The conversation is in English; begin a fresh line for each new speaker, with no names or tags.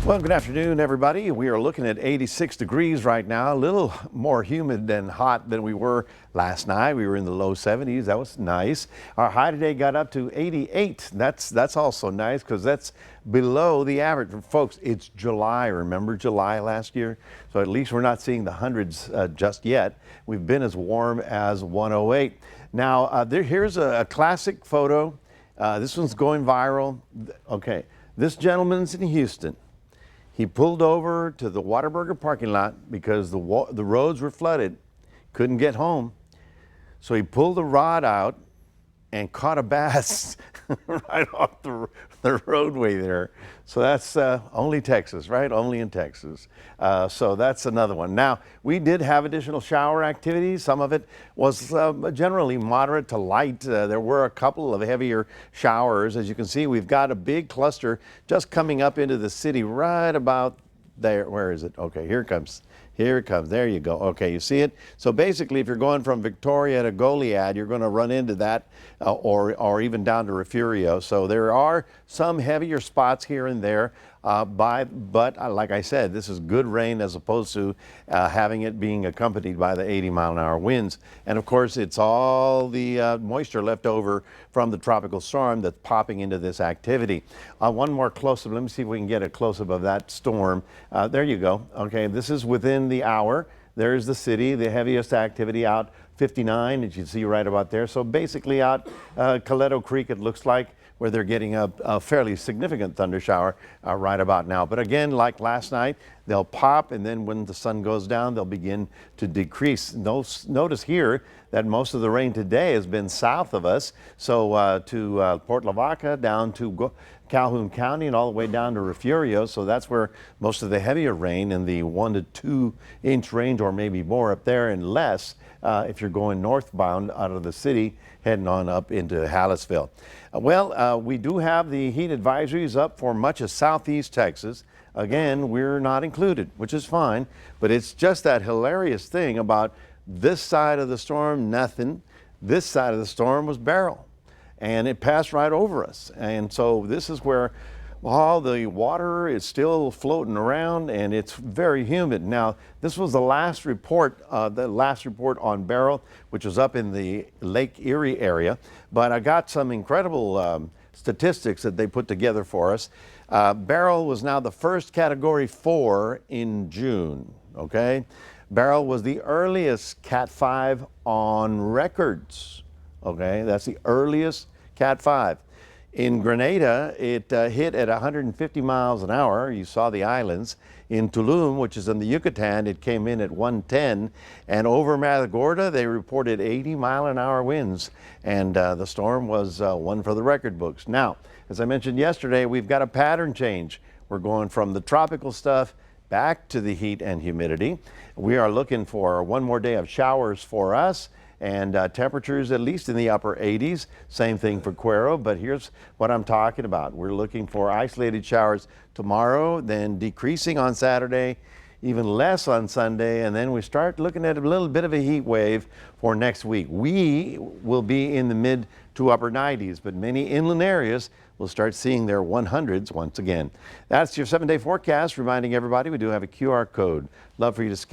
Well, good afternoon, everybody. We are looking at 86 degrees right now, a little more humid and hot than we were last night. We were in the low 70s. That was nice. Our high today got up to 88. That's also nice because that's below the average. Folks, it's July. Remember July last year? So at least we're not seeing the hundreds just yet. We've been as warm as 108. Now, here's a classic photo. This one's going viral. Okay, this gentleman's in Houston. He pulled over to the Whataburger parking lot because the roads were flooded, couldn't get home. So he pulled the rod out and caught a bass right off the roadway there. So that's only Texas, right? Only in Texas. So that's another one. Now, we did have additional shower activity. Some of it was generally moderate to light. There were a couple of heavier showers. As you can see, we've got a big cluster just coming up into the city right about there. Where is it? Okay, here it comes. Here it comes. There you go. Okay, you see it? So basically, if you're going from Victoria to Goliad, you're going to run into that or even down to Refugio. So there are some heavier spots here and there. But like I said, this is good rain as opposed to having it being accompanied by the 80-mile-an-hour winds. And of course, it's all the moisture left over from the tropical storm that's popping into this activity. One more close-up. Let me see if we can get a close-up of that storm. There you go. Okay, this is within the hour. There's the city, the heaviest activity out 59, as you see right about there. So basically out Coleto Creek, it looks like, where they're getting a fairly significant thunder shower right about now. But again, like last night, they'll pop, and then when the sun goes down, they'll begin to decrease. Notice here that most of the rain today has been south of us, so to Port Lavaca, down to Calhoun County, and all the way down to Refugio. So that's where most of the heavier rain in the 1 to 2 inch range, or maybe more up there, and less if you're going northbound out of the city, heading on up into Hallettsville. We do have the heat advisories up for much of southeast Texas. Again, we're not included, which is fine, but it's just that hilarious thing about this side of the storm, nothing. This side of the storm was Beryl, and it passed right over us. And so this is where all the water is still floating around, and it's very humid. Now, this was the last report on Beryl, which was up in the Lake Erie area. But I got some incredible statistics that they put together for us. Beryl was now the first Category 4 in June, okay? Beryl was the earliest Cat 5 on records, okay? That's the earliest Cat 5. In Grenada, it hit at 150 miles an hour. You saw the islands. In Tulum, which is in the Yucatan, it came in at 110. And over Matagorda, they reported 80-mile-an-hour winds. And the storm was one for the record books. Now, as I mentioned yesterday, we've got a pattern change. We're going from the tropical stuff back to the heat and humidity. We are looking for one more day of showers for us, and temperatures at least in the upper 80s. Same thing for Cuero, but here's what I'm talking about. We're looking for isolated showers tomorrow, then decreasing on Saturday, even less on Sunday, and then we start looking at a little bit of a heat wave for next week. We will be in the mid to upper 90s, but many inland areas will start seeing their 100s once again. That's your 7-day forecast, reminding everybody we do have a QR code. Love for you to scan